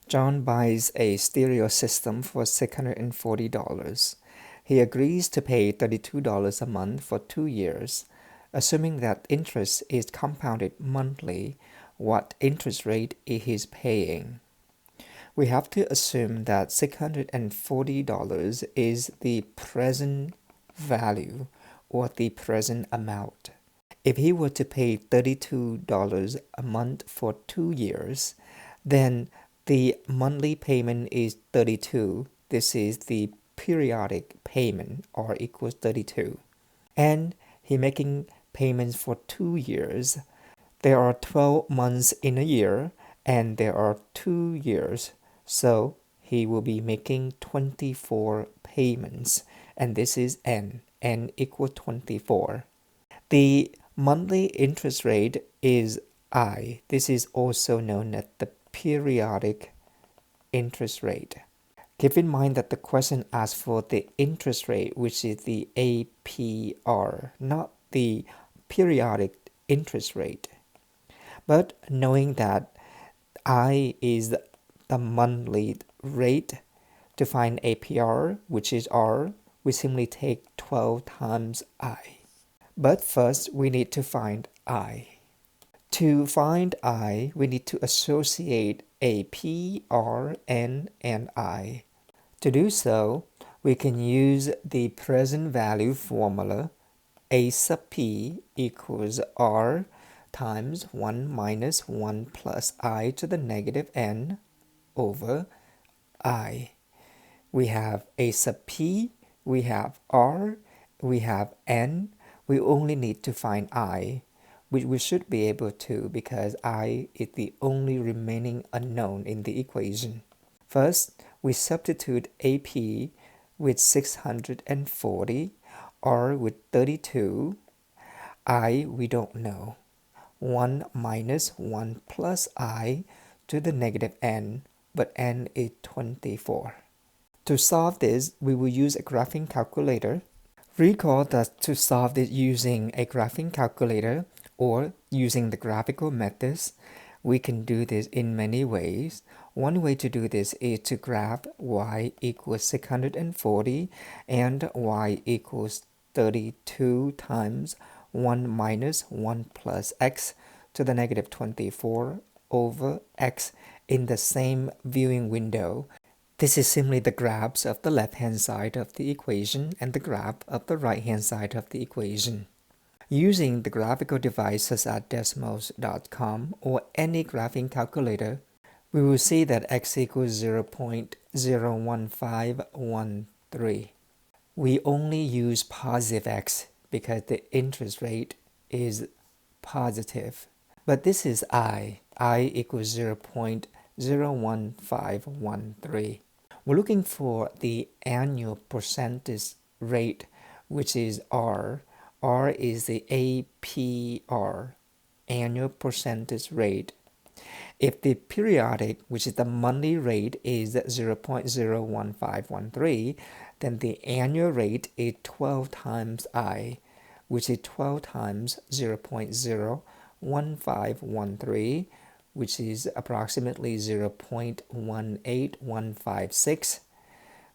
John buys a stereo system for $640. He agrees to pay $32 a month for 2 years. Assuming that interest is compounded monthly, what interest rate is he paying? We have to assume that $640 is the present value or the present amount. If he were to pay $32 a month for 2 years, then the monthly payment is 32. This is the periodic payment, R equals 32. And he making payments for 2 years. There are 12 months in a year and there are 2 years. So he will be making 24 payments, and this is n equals 24. The monthly interest rate is I. This is also known as the periodic interest rate. Keep in mind that the question asks for the interest rate, which is the APR, not the periodic interest rate. But knowing that I is the monthly rate, to find APR, which is R, we simply take 12 times I. But first, we need to find I. To find I, we need to associate a P, R, N, and I. To do so, we can use the present value formula. A sub P equals R times 1 minus 1 plus I to the negative n over I. We have A sub P, we have R, we have N. We only need to find I, which we should be able to because I is the only remaining unknown in the equation. First, we substitute AP with 640, R with 32, I we don't know. 1 minus 1 plus I to the negative n, but n is 24. To solve this, we will use a graphing calculator. Recall that to solve this using a graphing calculator or using the graphical methods, we can do this in many ways. One way to do this is to graph y equals 640 and y equals 32 times 1 minus 1 plus x to the negative 24 over x in the same viewing window. This is simply the graphs of the left-hand side of the equation and the graph of the right-hand side of the equation. Using the graphical device such as Desmos.com or any graphing calculator, we will see that x equals 0.01513. We only use positive x because the interest rate is positive. But this is I equals 0.01513. We're looking for the annual percentage rate, which is R. R is the APR, annual percentage rate. If the periodic, which is the monthly rate, is 0.01513, then the annual rate is 12 times I, which is 12 times 0.01513, which is approximately 0.18156,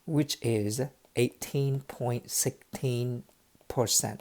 which is 18.16%.